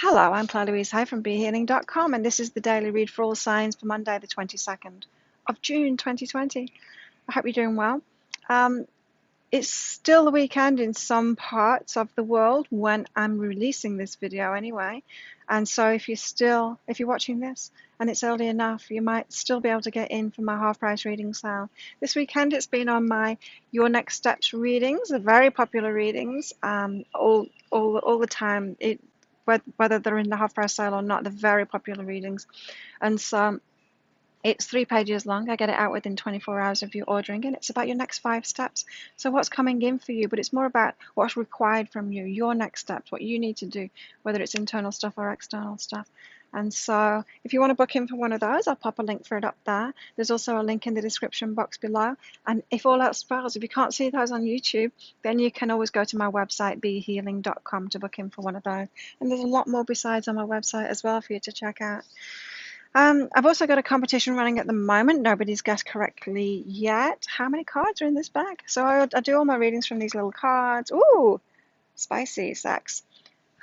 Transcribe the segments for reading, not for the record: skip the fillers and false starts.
Hello, I'm Claire Louise Hay from BeHealing.com, and this is the daily read for all signs for Monday, the 22nd of June 2020. I hope you're doing well. It's still the weekend in some parts of the world when I'm releasing this video anyway. And so if you're watching this and it's early enough, you might still be able to get in for my half price reading sale. This weekend it's been on my Your Next Steps readings, the very popular readings, all the time. Whether they're in the half price sale or not, they're very popular readings. And so it's 3 pages long. I get it out within 24 hours of you ordering, and it's about your next 5 steps. So what's coming in for you, but it's more about what's required from you, your next steps, what you need to do, whether it's internal stuff or external stuff. And so if you want to book in for one of those, I'll pop a link for it up there. There's also a link in the description box below. And if all else fails, if you can't see those on YouTube, then you can always go to my website, behealing.com, to book in for one of those. And there's a lot more besides on my website as well for you to check out. I've also got a competition running at the moment. Nobody's guessed correctly yet. How many cards are in this bag? So I do all my readings from these little cards. Ooh, spicy sex.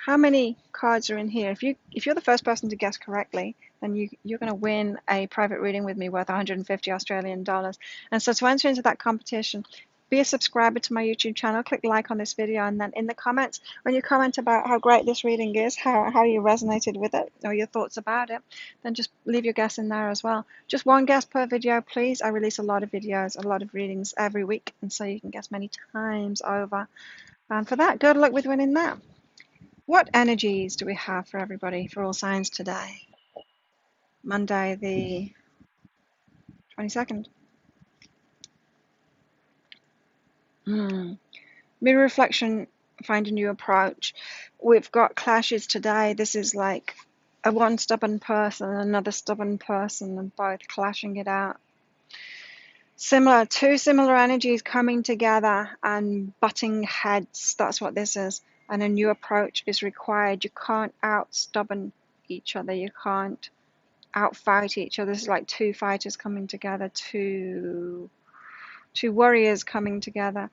How many cards are in here? If you're the first person to guess correctly, then you're going to win a private reading with me worth 150 Australian dollars. And so to enter into that competition, be a subscriber to my YouTube channel, click like on this video, and then in the comments, when you comment about how great this reading is, how you resonated with it, or your thoughts about it, then just leave your guess in there as well. Just one guess per video, please. I release a lot of videos, a lot of readings every week, and so you can guess many times over. And for that, good luck with winning that. What energies do we have for everybody, for all signs today? Monday the 22nd. Mirror reflection, find a new approach. We've got clashes today. This is like a one stubborn person and another stubborn person, and both clashing it out. Two similar energies coming together and butting heads. That's what this is. And a new approach is required. You can't out-stubborn each other. You can't outfight each other. This is like two fighters coming together, two warriors coming together.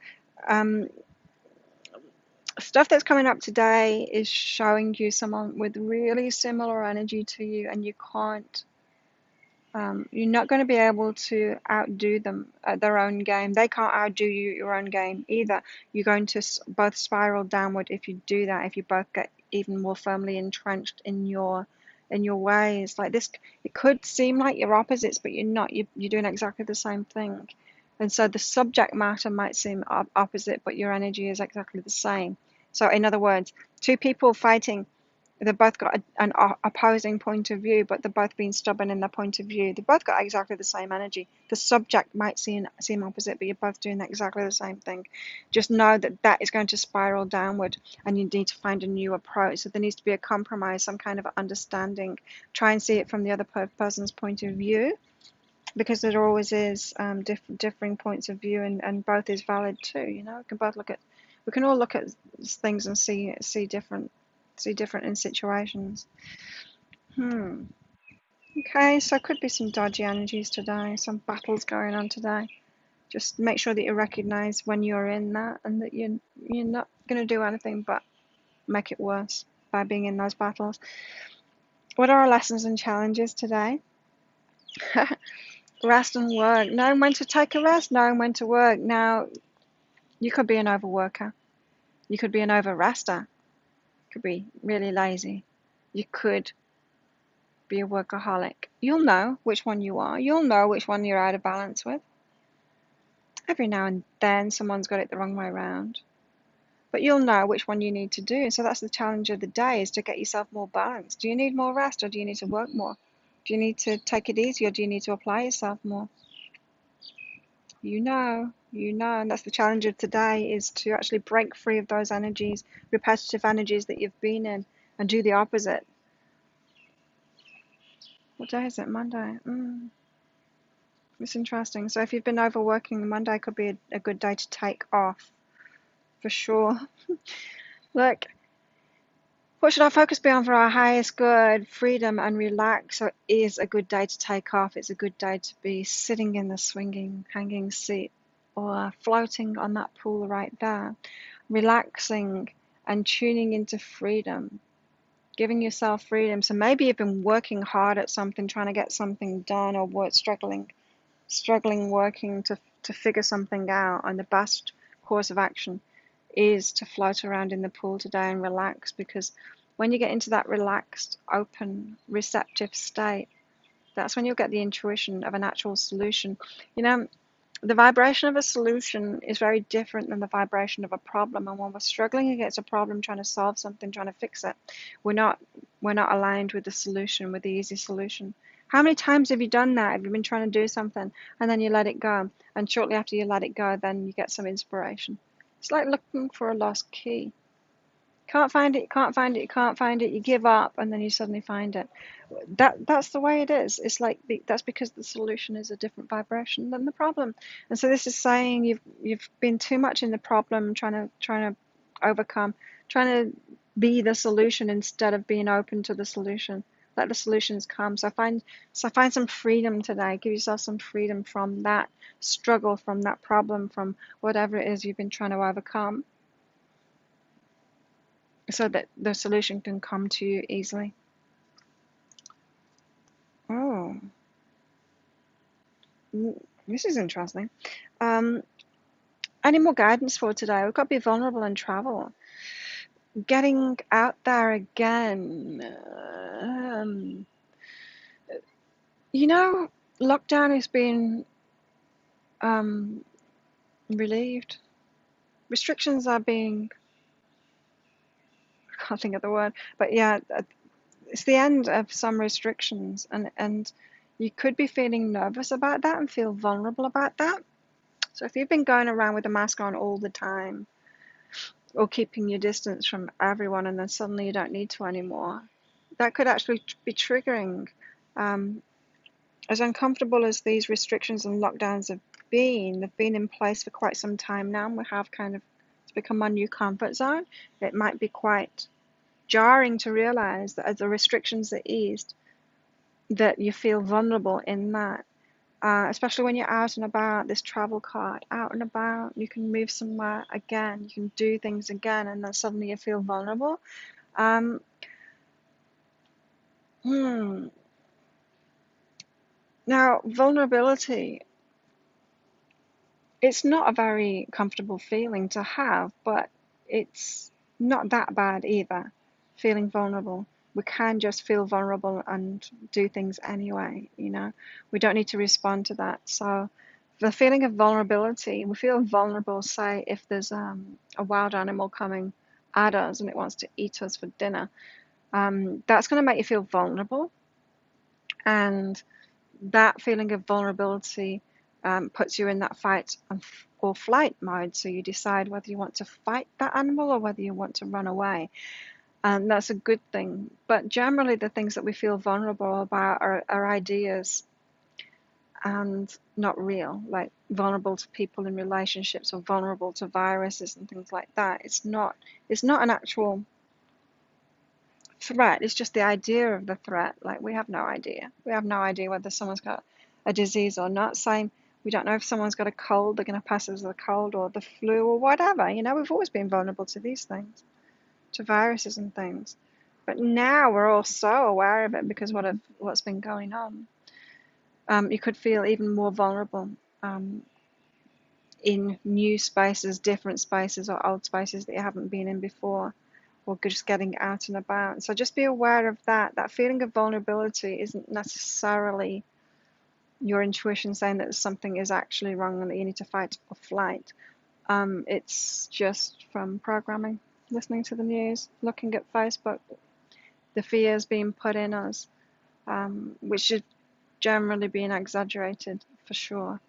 Stuff that's coming up today is showing you someone with really similar energy to you, and you can't. You're not going to be able to outdo them at their own game. They can't outdo you at your own game either. You're going to both spiral downward if you do that. If you both get even more firmly entrenched in your ways like this, it could seem like you're opposites, but you're not. You're doing exactly the same thing, and so the subject matter might seem opposite, but your energy is exactly the same. So in other words, two people fighting, they've both got an opposing point of view, but they're both being stubborn in their point of view. They've both got exactly the same energy. The subject might seem opposite, but you're both doing exactly the same thing. Just know that that is going to spiral downward, and you need to find a new approach. So there needs to be a compromise, some kind of understanding. Try and see it from the other person's point of view, because there always is differing points of view, and both is valid too. You know, we can all look at things and see different in situations. Okay, so it could be some dodgy energies today, some battles going on today. Just make sure that you recognize when you're in that, and that you're not going to do anything but make it worse by being in those battles. What are our lessons and challenges today? Rest and work. Knowing when to take a rest, knowing when to work. Now, you could be an overworker. You could be an over-rester. You could be really lazy. You could be a workaholic. You'll know which one you are. You'll know which one you're out of balance with. Every now and then someone's got it the wrong way around. But you'll know which one you need to do. So that's the challenge of the day, is to get yourself more balanced. Do you need more rest, or do you need to work more? Do you need to take it easy, or do you need to apply yourself more? You know, and that's the challenge of today, is to actually break free of those energies, repetitive energies that you've been in, and do the opposite. What day is it? Monday. It's interesting. So if you've been overworking, Monday could be a good day to take off, for sure. Look, what should our focus be on for our highest good? Freedom and relax. So it is a good day to take off. It's a good day to be sitting in the swinging, hanging seat, or floating on that pool right there, relaxing and tuning into freedom. giving yourself freedom. So maybe you've been working hard at something, trying to get something done, or struggling working to figure something out, and the best course of action is to float around in the pool today and relax, because when you get into that relaxed, open, receptive state, that's when you'll get the intuition of an actual solution. You know, the vibration of a solution is very different than the vibration of a problem. And when we're struggling against a problem, trying to solve something, trying to fix it, we're not aligned with the solution, with the easy solution. How many times have you done that? Have you been trying to do something and then you let it go? And shortly after you let it go, then you get some inspiration. It's like looking for a lost key. Can't find it, can't find it, can't find it. You give up, and then you suddenly find it. That's the way it is. It's like that's because the solution is a different vibration than the problem. And so this is saying you've been too much in the problem, trying to overcome, trying to be the solution instead of being open to the solution. Let the solutions come. So find some freedom today. Give yourself some freedom from that struggle, from that problem, from whatever it is you've been trying to overcome, so that the solution can come to you easily. Oh, this is interesting. Any more guidance for today? We've got to be vulnerable and travel. Getting out there again. You know, lockdown has been relieved. Restrictions are being, I can't think of the word, but yeah, it's the end of some restrictions, and you could be feeling nervous about that and feel vulnerable about that. So if you've been going around with a mask on all the time, or keeping your distance from everyone, and then suddenly you don't need to anymore, that could actually be triggering. As uncomfortable as these restrictions and lockdowns have been, they've been in place for quite some time now, and we have kind of, it's become our new comfort zone. It might be quite jarring to realize that as the restrictions are eased, that you feel vulnerable in that. Especially when you're out and about, this travel card, out and about, you can move somewhere again, you can do things again, and then suddenly you feel vulnerable. Um, Now, vulnerability, it's not a very comfortable feeling to have, but it's not that bad either, feeling vulnerable. We can just feel vulnerable and do things anyway, you know. We don't need to respond to that. So the feeling of vulnerability, we feel vulnerable, say, if there's a wild animal coming at us and it wants to eat us for dinner. That's going to make you feel vulnerable. And that feeling of vulnerability puts you in that fight or flight mode. So you decide whether you want to fight that animal or whether you want to run away. And that's a good thing. But generally, the things that we feel vulnerable about are ideas and not real, like vulnerable to people in relationships or vulnerable to viruses and things like that. It's not an actual threat. It's just the idea of the threat. Like, we have no idea. We have no idea whether someone's got a disease or not. Same, we don't know if someone's got a cold, they're going to pass us the cold or the flu or whatever. You know, we've always been vulnerable to these things, to viruses and things. But now we're all so aware of it because what's been going on. You could feel even more vulnerable in new spaces, different spaces, or old spaces that you haven't been in before, or just getting out and about. So just be aware of that. That feeling of vulnerability isn't necessarily your intuition saying that something is actually wrong and that you need to fight or flight. It's just from programming, listening to the news, looking at Facebook, the fears being put in us, which is generally being exaggerated for sure,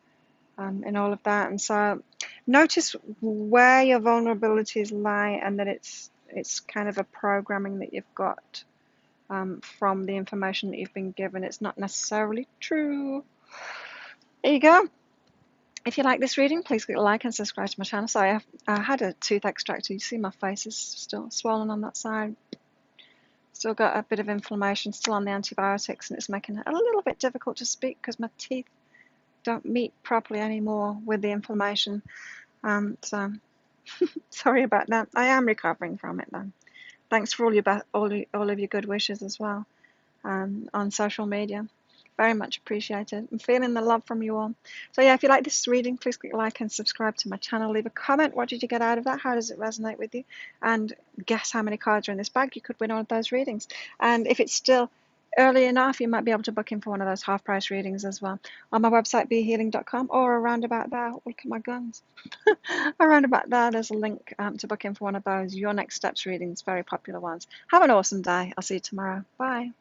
in all of that. And so notice where your vulnerabilities lie, and that it's kind of a programming that you've got from the information that you've been given. It's not necessarily true. There you go. If you like this reading, please click like and subscribe to my channel. Sorry, I had a tooth extracted. You see my face is still swollen on that side. Still got a bit of inflammation, still on the antibiotics, and it's making it a little bit difficult to speak because my teeth don't meet properly anymore with the inflammation. So sorry about that. I am recovering from it though. Thanks for all of your good wishes as well on social media. Very much appreciated. I'm feeling the love from you all. So yeah, if you like this reading, please click like and subscribe to my channel. Leave a comment. What did you get out of that? How does it resonate with you? And guess how many cards are in this bag. You could win one of those readings. And if it's still early enough, you might be able to book in for one of those half price readings as well on my website behealing.com, or around about there. Look at my guns. Around about there, there's a link to book in for one of those Your Next Steps readings, very popular ones. Have an awesome day. I'll see you tomorrow. Bye.